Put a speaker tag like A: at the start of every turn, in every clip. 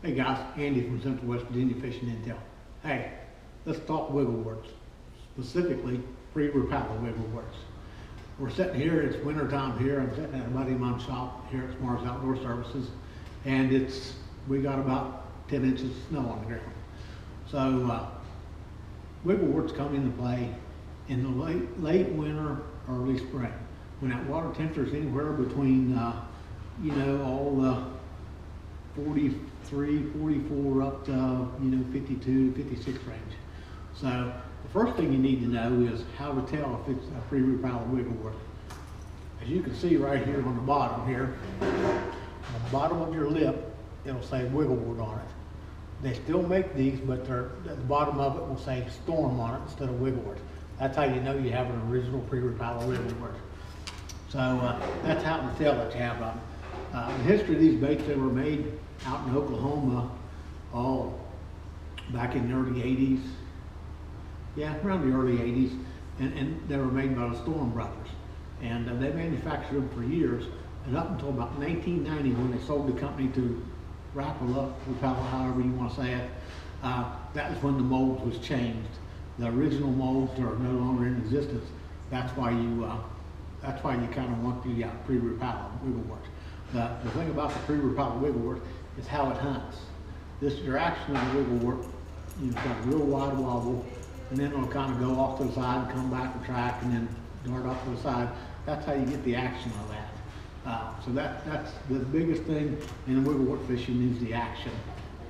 A: Hey guys, Andy from Central West Virginia Fishing Intel. Hey, let's talk wiggle worts, specifically pre-Rapala wiggle worts. We're sitting here, it's winter time here. I'm sitting at a buddy of mine's shop here at Mars Outdoor Services, and we got about 10 inches of snow on the ground. So wiggle worts come into play in the late winter, early spring, when that water temperature is anywhere between all the 43, 44 up to 52, 56 range. So the first thing you need to know is how to tell if it's a pre-Rapala wiggle wort. As you can see right here on the bottom here, on the bottom of your lip, it'll say wiggle wort on it. They still make these, but at the bottom of it will say storm on it instead of wiggle wort. That's how you know you have an original pre-Rapala wiggle wort. So that's how to tell that you have them. The history of these baits, they were made out in Oklahoma, all back in the early 80s. Yeah, around the early 80s. And they were made by the Storm Brothers. And they manufactured them for years. And up until about 1990, when they sold the company to Rapala, however you want to say it, that was when the molds was changed. The original molds are no longer in existence. That's why you kind of want the pre-Rapala wiggle wort. The thing about the pre-Rapala wiggle wort is how it hunts. Your action of the wiggle wort, you've got a real wide wobble, and then it'll kind of go off to the side and come back and track, and then dart off to the side. That's how you get the action of that. So that's the biggest thing in wiggle wort fishing is the action.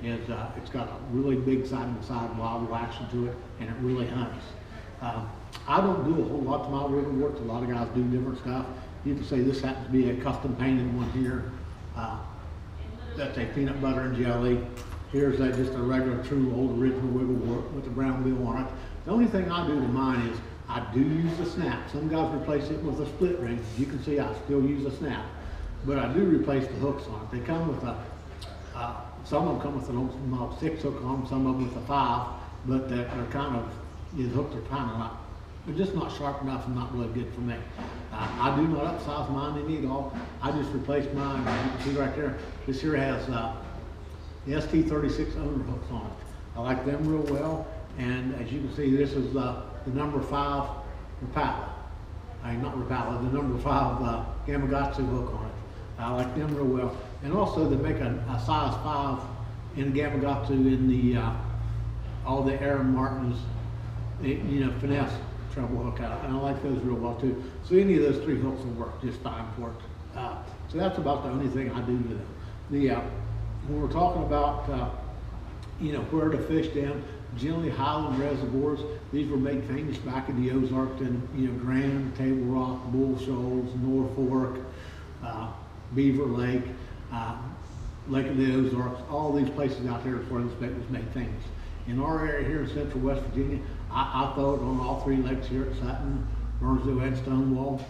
A: It's got a really big side-to-side wobble action to it, and it really hunts. I don't do a whole lot to my wiggle worts. A lot of guys do different stuff. You can see this happens to be a custom painted one here. That's a peanut butter and jelly. Here's just a regular, true, old original wiggle wort with the brown wheel on it. The only thing I do to mine is I do use the snap. Some guys replace it with a split ring. You can see I still use a snap, but I do replace the hooks on it. They come with some of them come with a 6 hook on them, some of them with a 5, but they're kind of, the hooks are kind of not, they're just not sharp enough and not really good for me. I do not upsize mine any at all. I just replace mine. You can see right there, this here has the ST36 owner hooks on it. I like them real well, and as you can see, this is the number 5 Rapala. Not Rapala, the number 5 Gamakatsu hook on it. I like them real well. And also they make a size 5 in Gamakatsu in the all the Aaron Martin's finesse treble hook out, and I like those real well too. So any of those 3 hooks will work just fine for it. So that's about the only thing I do to them. When we're talking about where to fish down, generally highland reservoirs. These were made famous back in the Ozarks and Grand, Table Rock, Bull Shoals, Norfolk, Beaver Lake, Lake of the Ozarks. All these places out there is where this bait was made famous. In our area here in Central West Virginia, I throw it on all 3 lakes here at Sutton, Burnsville, and Stonewall.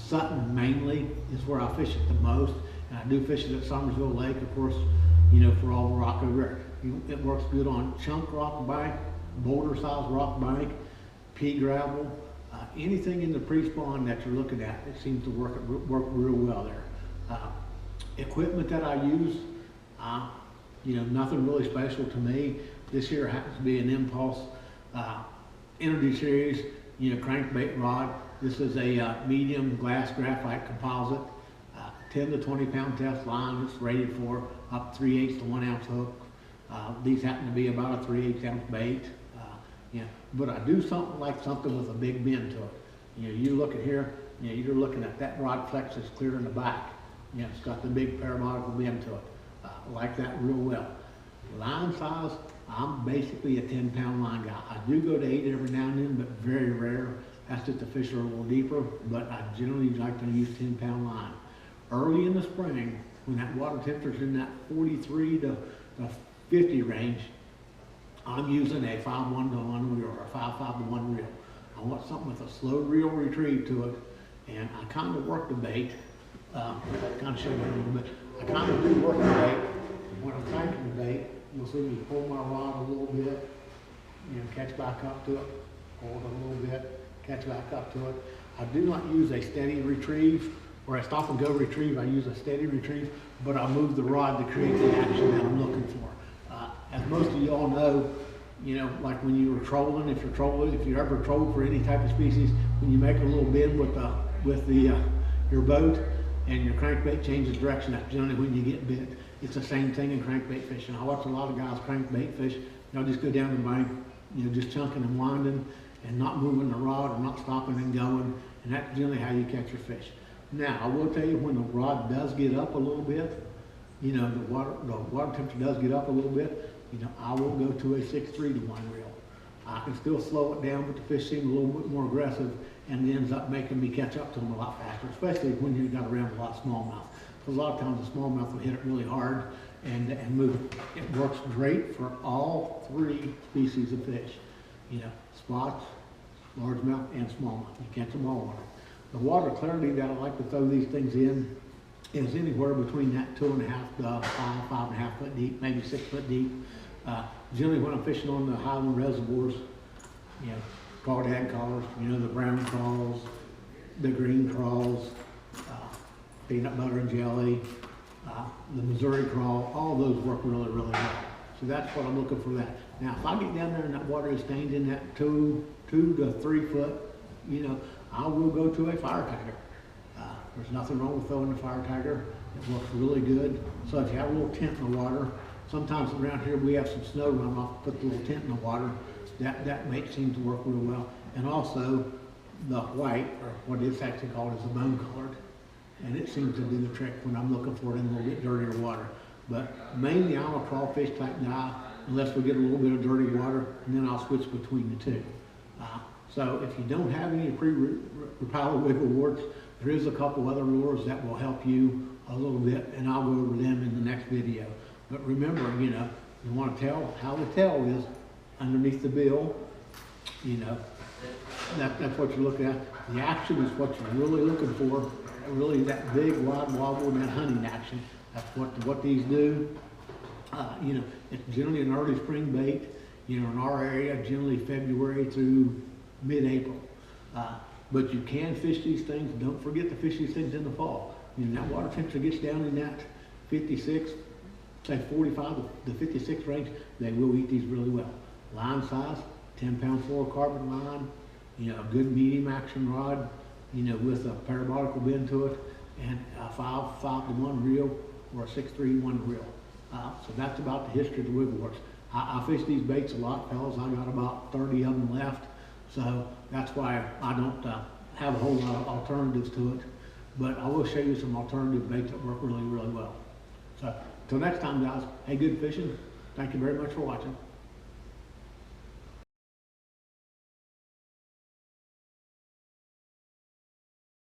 A: Sutton mainly is where I fish it the most, and I do fish it at Somersville Lake, of course, for all the rock over there. It works good on chunk rock bank, boulder size rock bank, pea gravel, anything in the pre-spawn that you're looking at. It seems to work real well there. Equipment that I use, nothing really special to me. This here happens to be an Impulse Energy Series, crankbait rod. This is a medium glass graphite composite, 10 to 20 pound test line. It's rated for up 3/8 to 1 ounce hook. These happen to be about a 3/8 ounce bait. But I do something with a big bend to it. You look at here, you're looking at that rod flex is clear in the back. It's got the big parabolical bend to it. I like that real well. Line size, I'm basically a 10-pound line guy. I do go to 8 every now and then, but very rare. That's just the fish are a little deeper, but I generally like to use 10-pound line. Early in the spring, when that water temperature's in that 43 to 50 range, I'm using a 5-1-to-1 reel or a 5-5-to-1 reel. I want something with a slow reel retrieve to it, and I kind of work the bait. Kind of show you a little bit. I kind of do work the bait. When I'm cranking the bait, you'll see me pull my rod a little bit, catch back up to it, hold it a little bit, catch back up to it. I do not use a steady retrieve. where I stop and go retrieve, I use a steady retrieve, but I move the rod to create the action that I'm looking for. As most of you all know, you know, like when you were trolling, if you ever troll for any type of species, when you make a little bend with your boat and your crankbait changes direction, that's generally when you get bit. It's the same thing in crankbait fishing. I watch a lot of guys crankbait fish. They'll just go down the bank, you know, just chunking and winding and not moving the rod or not stopping and going, and that's generally how you catch your fish. Now, I will tell you, when the rod does get up a little bit, you know, the water temperature does get up a little bit, you know, I will go to a 6-3 to 1 reel. I can still slow it down, but the fish seem a little bit more aggressive, and it ends up making me catch up to them a lot faster, especially when you've got around a lot of smallmouth. Because a lot of times the smallmouth will hit it really hard and move it. It works great for all 3 species of fish. You know, spots, largemouth, and smallmouth. You catch them all on it. The water clarity that I like to throw these things in is anywhere between that 2.5 to 5.5 foot deep, maybe 6 foot deep. Generally when I'm fishing on the highland reservoirs, you know, crawdad collars, you know, the brown crawls, the green crawls, peanut butter and jelly, the Missouri crawl, all those work really, really well. So that's what I'm looking for that. Now, if I get down there and that water is stained in that 2 to 3 foot, you know, I will go to a fire tiger. There's nothing wrong with throwing a fire tiger. It works really good. So if you have a little tent in the water, sometimes around here we have some snow runoff, put the little tent in the water. That bait seems to work real well. And also the white, or what it's actually called, is the bone colored. And it seems to do the trick when I'm looking for it in a little bit dirtier water. But mainly I'm a crawfish type guy, unless we get a little bit of dirty water, and then I'll switch between the 2. So if you don't have any pre-Rapala wiggle warts, there is a couple other lures that will help you a little bit, and I'll go over them in the next video. But remember, you know, you want to tell how the tail is underneath the bill. You know, that's what you're looking at. The action is what you're really looking for. Really, that big wide wobble and that hunting action. That's what these do. You know, it's generally an early spring bait. You know, in our area, generally February through mid-April. But you can fish these things. Don't forget to fish these things in the fall. You know, that water temperature gets down in that 56, say 45 to 56 range, they will eat these really well. Line size, 10-pound fluorocarbon line, you know, a good medium action rod, you know, with a parabolical bend to it, and a 5 to 1 reel or a 6-3 1 reel. So that's about the history of the wiggle warts. I fish these baits a lot, fellas. I got about 30 of them left. So that's why I don't have a whole lot of alternatives to it. But I will show you some alternative baits that work really, really well. So until next time, guys, hey, good fishing. Thank you very much for watching.